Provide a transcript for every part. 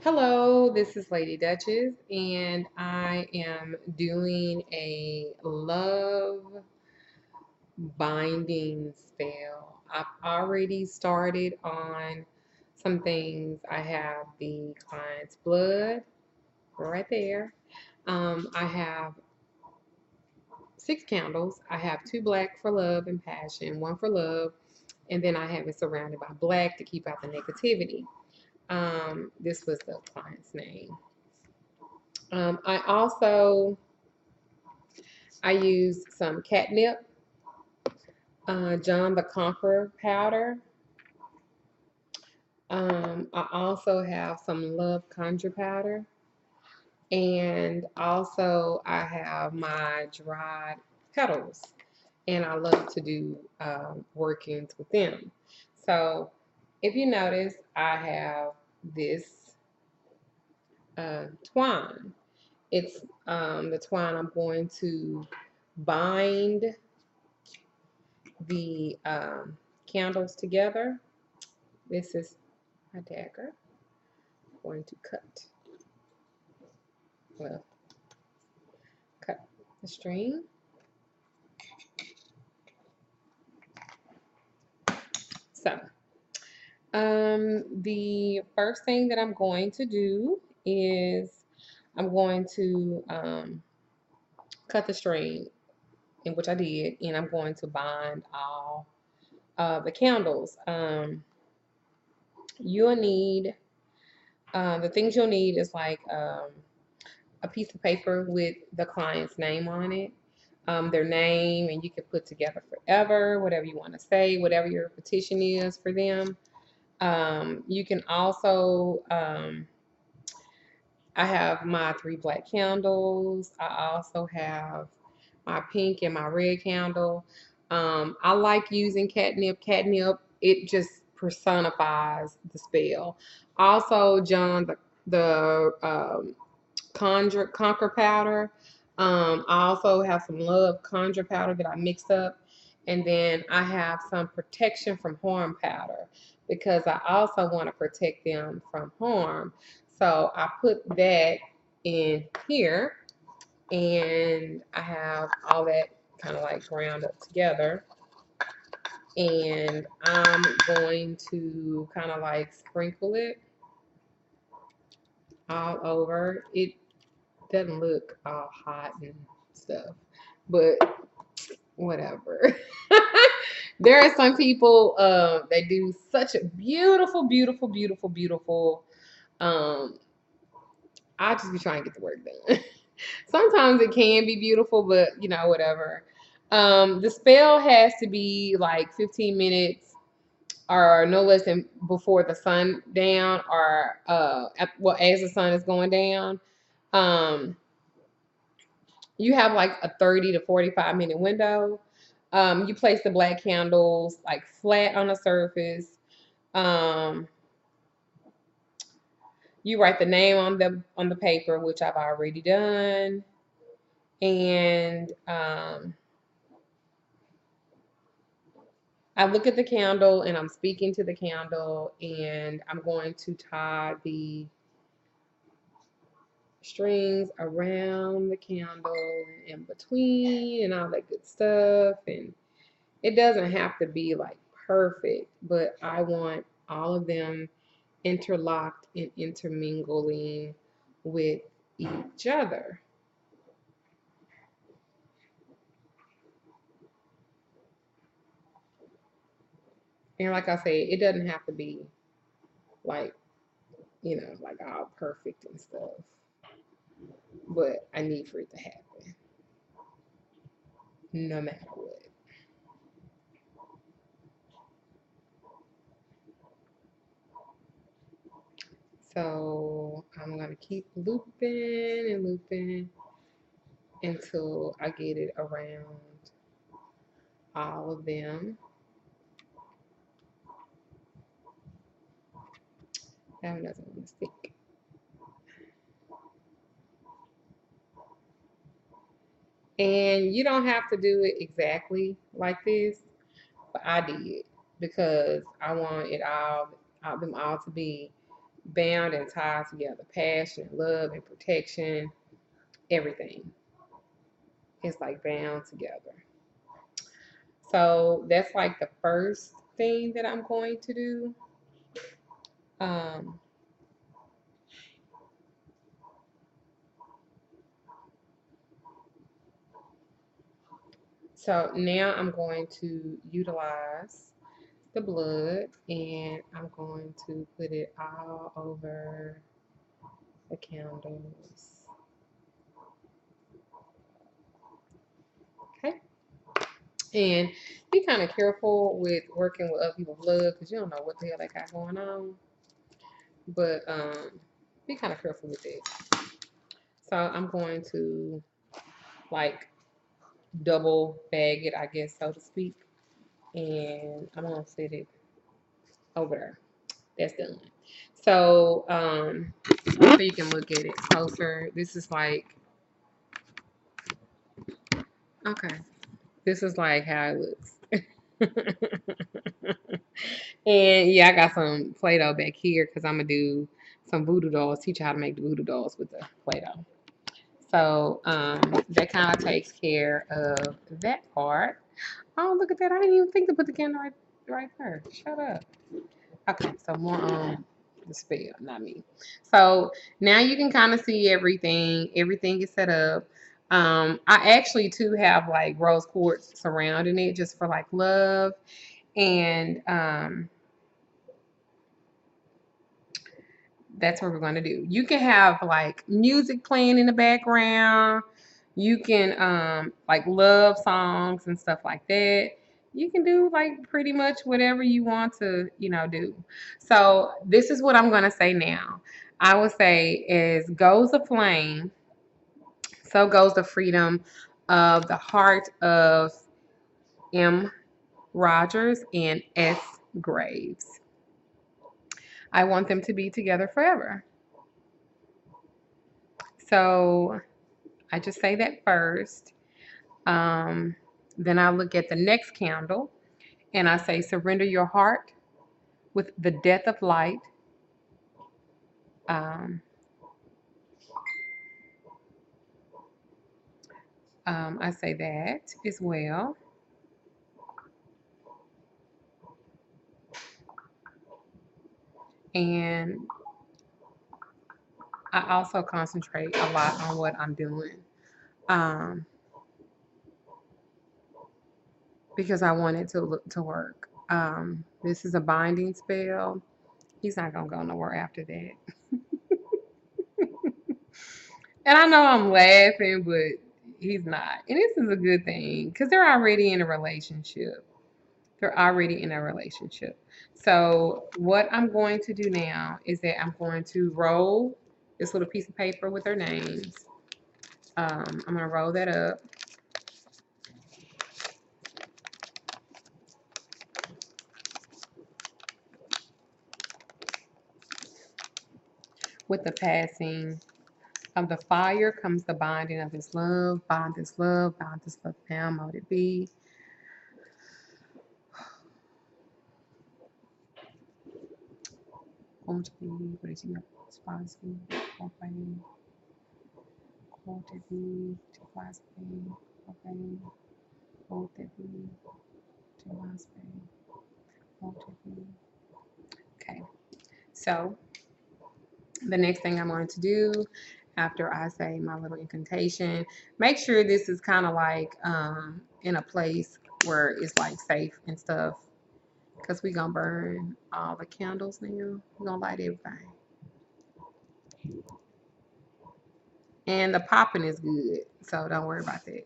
Hello, this is Lady Duchess, and I am doing a love binding spell. I've already started on some things. I have the client's blood right there. I have 6 candles. I have 2 black for love and passion, one for love, and then I have it surrounded by black to keep out the negativity. This was the client's name. I used some catnip, John the Conqueror powder. I also have some love conjure powder, and also I have my dried petals, and I love to do workings with them. So if you notice, I have this twine. It's the twine I'm going to bind the candles together. This is my dagger. I'm going to well, cut the string. So, the first thing that I'm going to do is I'm going to cut the string, in which I did, and I'm going to bind all the candles. You'll need the things you'll need is like a piece of paper with the client's name on it, their name, and you can put together forever, whatever you want to say, whatever your petition is for them. You can also, I have my 3 black candles. I also have my pink and my red candle. I like using catnip. Catnip, it just personifies the spell. Also, John, the conquer powder. I also have some love conjure powder that I mixed up. And then I have some protection from harm powder because I also want to protect them from harm. So I put that in here, and I have all that kind of like ground up together. And I'm going to kind of like sprinkle it all over. It doesn't look all hot and stuff, but whatever. There are some people that do such a beautiful, beautiful, beautiful, beautiful. Um, I just be trying to get the work done. Sometimes it can be beautiful, but whatever. The spell has to be like 15 minutes or no less than before the sun down, or as the sun is going down. Um, you have like a 30 to 45 minute window. You place the black candles like flat on the surface. Um, you write the name on the paper, which I've already done, and I look at the candle and I'm speaking to the candle, and I'm going to tie the strings around the candle and in between and all that good stuff. And it doesn't have to be like perfect, but I want all of them interlocked and intermingling with each other. And like I said, it doesn't have to be like, like all perfect and stuff, but I need for it to happen no matter what. So I'm going to keep looping and looping until I get it around all of them. That one doesn't want to stick. And you don't have to do it exactly like this, but I did because I want them all to be bound and tied together. Passion, love, and protection, everything is like bound together. So that's like the first thing that I'm going to do. Um, so now I'm going to utilize the blood and I'm going to put it all over the candles. Okay. And be kind of careful with working with other people's blood because you don't know what the hell they got going on. But be kind of careful with it. So I'm going to like double bag it, I guess, so to speak. And I'm gonna set it over there. That's done. So so you can look at it closer. This is like okay. This is like how it looks. And yeah, I got some Play-Doh back here because I'm gonna do some voodoo dolls, teach you how to make the voodoo dolls with the Play-Doh. So that kind of takes care of that part. Oh, look at that. I didn't even think to put the candle right there. Shut up. Okay, so more on the spell, not me. So now you can kind of see everything. Everything is set up. I actually too have like rose quartz surrounding it just for like love. And that's what we're going to do. You can have like music playing in the background. You can like love songs and stuff like that. You can do like pretty much whatever you want to, do. So this is what I'm going to say now. I would say as goes the flame, so goes the freedom of the heart of M. Rogers and S. Graves. I want them to be together forever. So I just say that first. Um, then I look at the next candle and I say, surrender your heart with the death of light. Um, I say that as well. And I also concentrate a lot on what I'm doing um, because I want it to work. This is a binding spell. He's not gonna go nowhere after that. And I know I'm laughing, but he's not. And this is a good thing because they're already in a relationship. They're already in a relationship. So what I'm going to do now is that I'm going to roll this little piece of paper with their names. I'm going to roll that up. With the passing of the fire comes the binding of this love. Bind this love. Bind this love down. Mote it be. Como te vi, por isso espaço, companhia, como te vi, te faz bem, companhia, como te vi, te faz bem, como te vi. Okay, so the next thing I'm going to do after I say my little incantation, make sure this is kind of like in a place where it's like safe and stuff because we're going to burn all the candles now. We're going to light everything. And the popping is good, so don't worry about that.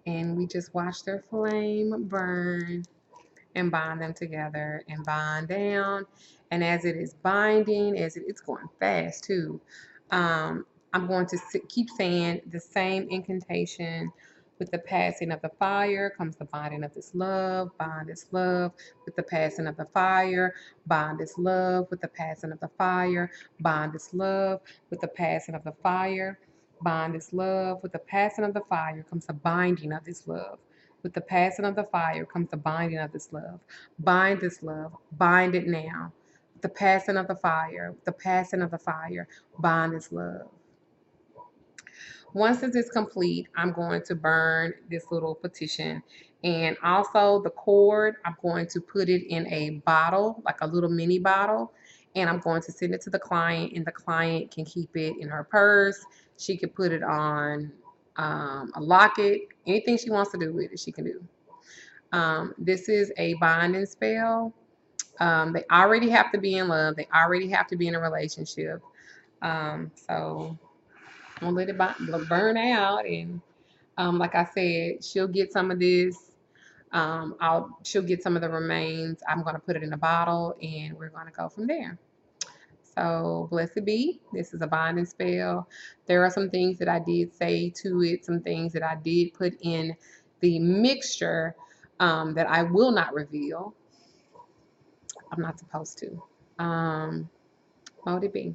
And we just watch their flame burn and bind them together and bind down. And as it is binding, it's going fast too, I'm going to keep saying the same incantation. With the passing of the fire comes the binding of this love. Bind this love with the passing of the fire. Bind this love with the passing of the fire. Bind this love with the passing of the fire. Bind this love with the passing of the fire comes the binding of this love. With the passing of the fire comes the binding of this love. Bind this love. Bind it now. With the passing of the fire, with the passing of the fire, bind this love. Once this is complete, I'm going to burn this little petition. And also the cord, I'm going to put it in a bottle, like a little mini bottle. And I'm going to send it to the client, and the client can keep it in her purse. She can put it on a locket. Anything she wants to do with it, she can do. This is a binding spell. They already have to be in love. They already have to be in a relationship. So I'm gonna let it burn out, and like I said, she'll get some of this. She'll get some of the remains. I'm gonna put it in a bottle, and we're gonna go from there. So blessed be. This is a binding spell. There are some things that I did say to it, some things that I did put in the mixture that I will not reveal. I'm not supposed to. Mold it be.